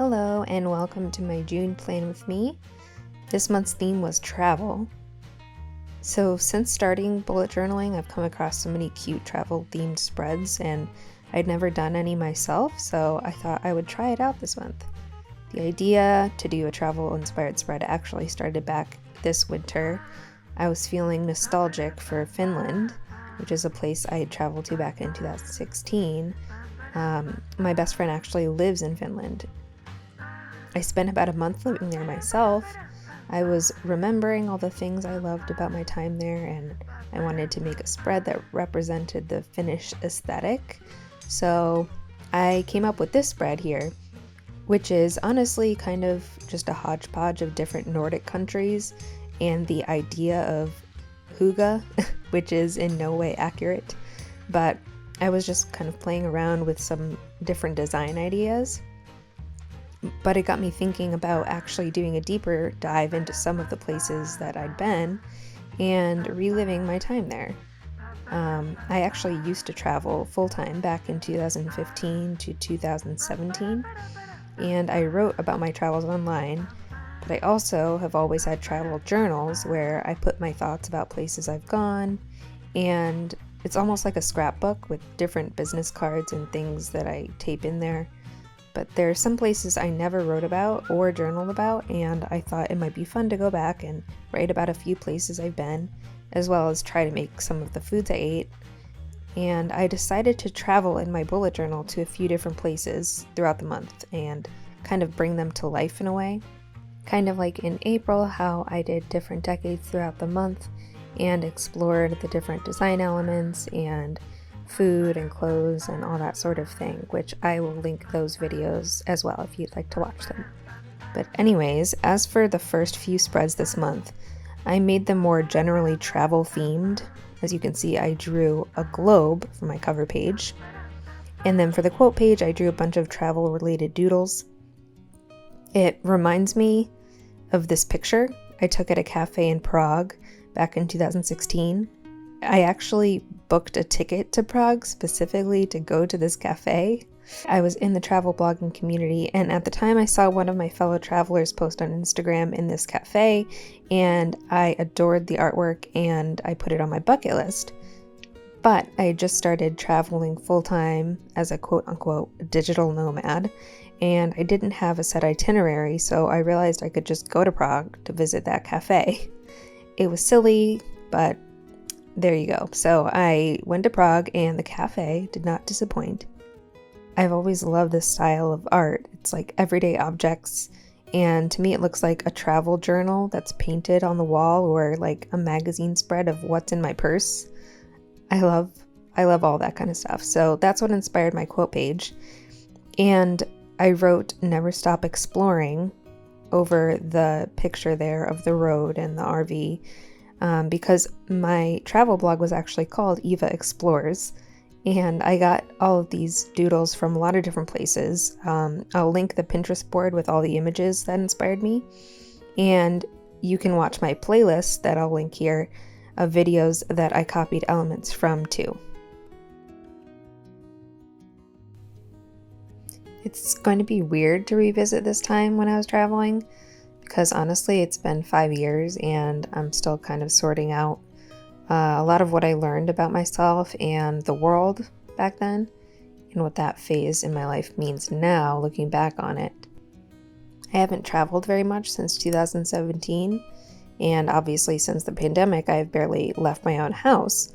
Hello and welcome to my June plan with me. This month's theme was travel. So since starting bullet journaling, I've come across so many cute travel themed spreads and I'd never done any myself, so I thought I would try it out this month. The idea to do a travel inspired spread actually started back this winter. I was feeling nostalgic for Finland, which is a place I had traveled to back in 2016. My best friend actually lives in Finland. I spent about a month living there myself. I was remembering all the things I loved about my time there, and I wanted to make a spread that represented the Finnish aesthetic. So I came up with this spread here, which is honestly kind of just a hodgepodge of different Nordic countries and the idea of hygge, which is in no way accurate. But I was just kind of playing around with some different design ideas. But it got me thinking about actually doing a deeper dive into some of the places that I'd been and reliving my time there. I actually used to travel full-time back in 2015 to 2017, and I wrote about my travels online, but I also have always had travel journals where I put my thoughts about places I've gone, and it's almost like a scrapbook with different business cards and things that I tape in there. But there are some places I never wrote about or journaled about, and I thought it might be fun to go back and write about a few places I've been, as well as try to make some of the foods I ate. And I decided to travel in my bullet journal to a few different places throughout the month and kind of bring them to life in a way. Kind of like in April, how I did different decades throughout the month and explored the different design elements and food and clothes and all that sort of thing, which I will link those videos as well if you'd like to watch them. But anyways, as for the first few spreads this month, I made them more generally travel themed. As you can see, I drew a globe for my cover page. And then for the quote page, I drew a bunch of travel related doodles. It reminds me of this picture I took at a cafe in Prague back in 2016. I actually booked a ticket to Prague specifically to go to this cafe. I was in the travel blogging community, and at the time I saw one of my fellow travelers post on Instagram in this cafe, and I adored the artwork and I put it on my bucket list. But I had just started traveling full-time as a quote-unquote digital nomad, and I didn't have a set itinerary, so I realized I could just go to Prague to visit that cafe. It was silly, but there you go. So I went to Prague and the cafe did not disappoint. I've always loved this style of art. It's like everyday objects, and to me it looks like a travel journal that's painted on the wall or like a magazine spread of what's in my purse. I love all that kind of stuff. So that's what inspired my quote page. And I wrote "Never Stop Exploring" over the picture there of the road and the RV. Because my travel blog was actually called Eva Explores, and I got all of these doodles from a lot of different places. I'll link the Pinterest board with all the images that inspired me, and you can watch my playlist that I'll link here of videos that I copied elements from too. It's going to be weird to revisit this time when I was traveling, because honestly it's been 5 years and I'm still kind of sorting out a lot of what I learned about myself and the world back then and what that phase in my life means now looking back on it. I haven't traveled very much since 2017, and obviously since the pandemic I've barely left my own house.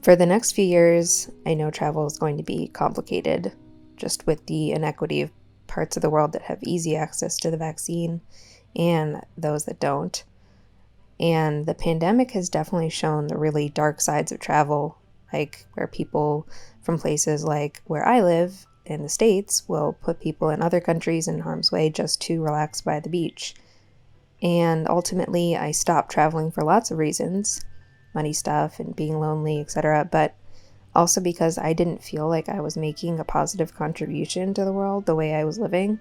For the next few years, I know travel is going to be complicated, just with the inequity of parts of the world that have easy access to the vaccine and those that don't. And the pandemic has definitely shown the really dark sides of travel, like where people from places like where I live in the States will put people in other countries in harm's way just to relax by the beach. And ultimately, I stopped traveling for lots of reasons, money stuff and being lonely, etc., but also because I didn't feel like I was making a positive contribution to the world the way I was living.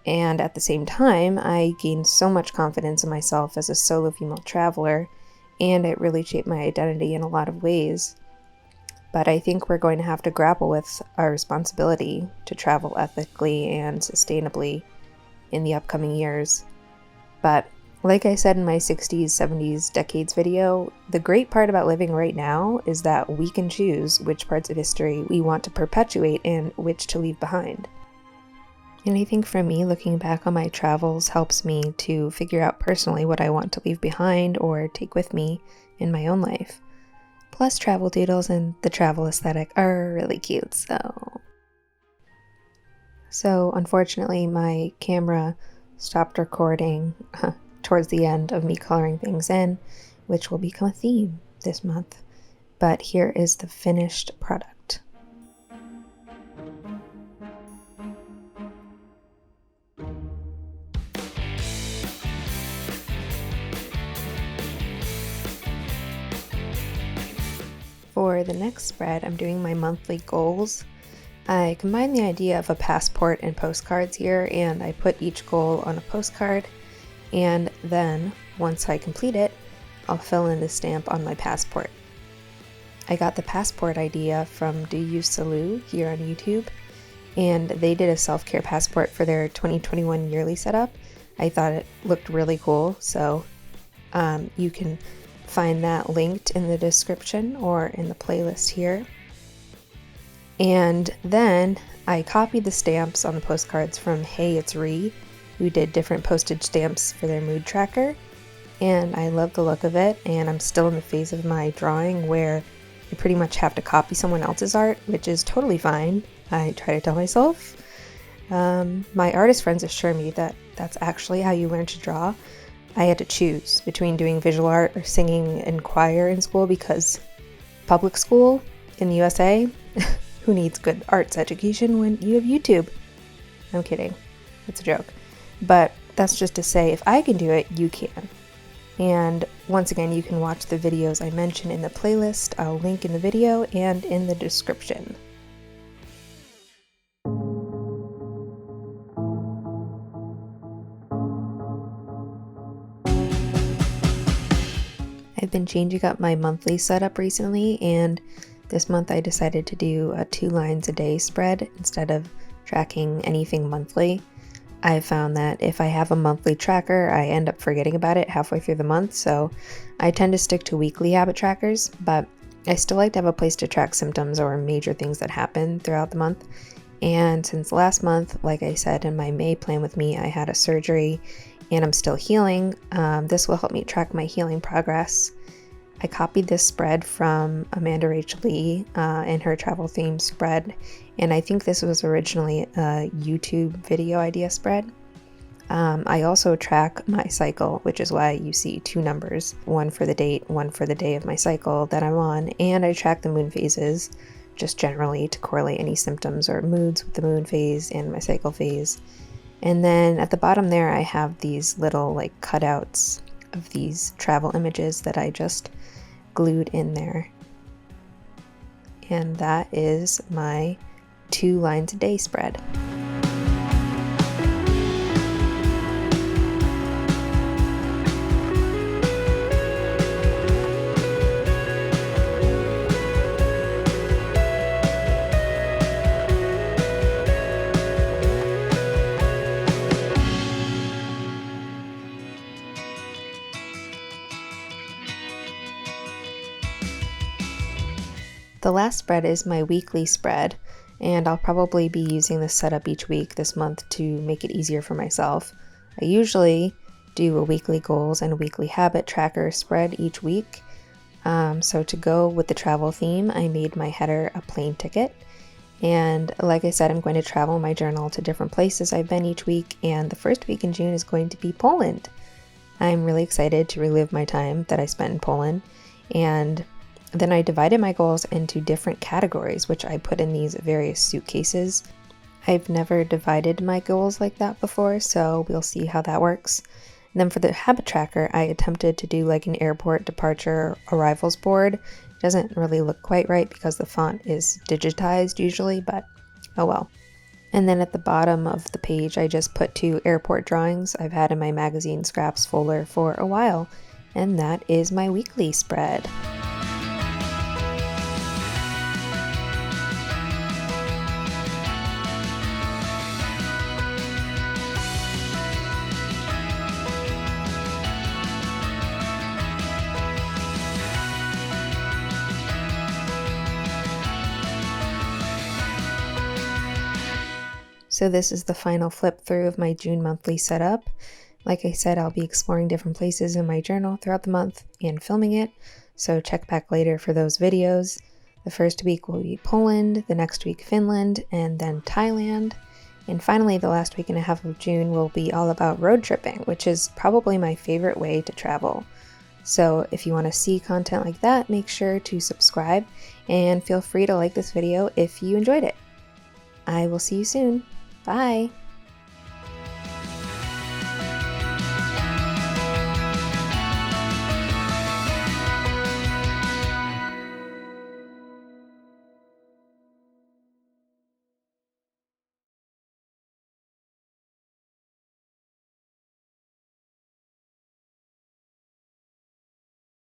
And at the same time, I gained so much confidence in myself as a solo female traveler, and it really shaped my identity in a lot of ways. but I think we're going to have to grapple with our responsibility to travel ethically and sustainably in the upcoming years. But like I said in my 60s, 70s, decades video, the great part about living right now is that we can choose which parts of history we want to perpetuate and which to leave behind. And I think for me, looking back on my travels helps me to figure out personally what I want to leave behind or take with me in my own life. Plus, travel doodles and the travel aesthetic are really cute, So unfortunately, my camera stopped recording towards the end of me coloring things in, which will become a theme this month. But here is the finished product. For the next spread, I'm doing my monthly goals. I combined the idea of a passport and postcards here, and I put each goal on a postcard, and then, once I complete it, I'll fill in the stamp on my passport. I got the passport idea from Do You Salute here on YouTube, and they did a self-care passport for their 2021 yearly setup. I thought it looked really cool, so you can find that linked in the description or in the playlist here. And then I copied the stamps on the postcards from Hey It's Ree, who did different postage stamps for their mood tracker, and I love the look of it, and I'm still in the phase of my drawing where I pretty much have to copy someone else's art, which is totally fine. I try to tell myself. My artist friends assure me that that's actually how you learn to draw. I had to choose between doing visual art or singing in choir in school because public school in the USA, who needs good arts education when you have YouTube? I'm kidding. It's a joke. But that's just to say, if I can do it, you can. And once again, you can watch the videos I mentioned in the playlist. I'll link in the video and in the description. I've been changing up my monthly setup recently, and this month I decided to do a 2 lines a day spread instead of tracking anything monthly. I've found that if I have a monthly tracker, I end up forgetting about it halfway through the month, so I tend to stick to weekly habit trackers, but I still like to have a place to track symptoms or major things that happen throughout the month. And since last month, like I said in my May plan with me, I had a surgery and I'm still healing. This will help me track my healing progress. I copied this spread from Amanda Rachel Lee in her travel theme spread, and I think this was originally a YouTube video idea spread. I also track my cycle, which is why you see 2 numbers, one for the date, one for the day of my cycle that I'm on, and I track the moon phases just generally to correlate any symptoms or moods with the moon phase and my cycle phase. And then at the bottom there, I have these little like cutouts of these travel images that I just glued in there. And that is my 2 lines a day spread. The last spread is my weekly spread, and I'll probably be using this setup each week this month to make it easier for myself. I usually do a weekly goals and a weekly habit tracker spread each week. So to go with the travel theme, I made my header a plane ticket. And like I said, I'm going to travel my journal to different places I've been each week, and the first week in June is going to be Poland. I'm really excited to relive my time that I spent in Poland, and then I divided my goals into different categories, which I put in these various suitcases. I've never divided my goals like that before, so we'll see how that works. And then for the habit tracker, I attempted to do like an airport departure arrivals board. It doesn't really look quite right because the font is digitized usually, but oh well. And then at the bottom of the page, I just put 2 airport drawings I've had in my magazine scraps folder for a while. And that is my weekly spread. So this is the final flip through of my June monthly setup. Like I said, I'll be exploring different places in my journal throughout the month and filming it, so check back later for those videos. The first week will be Poland, the next week Finland, and then Thailand. And finally, the last week and a half of June will be all about road tripping, which is probably my favorite way to travel. So if you want to see content like that, make sure to subscribe and feel free to like this video if you enjoyed it. I will see you soon. Bye!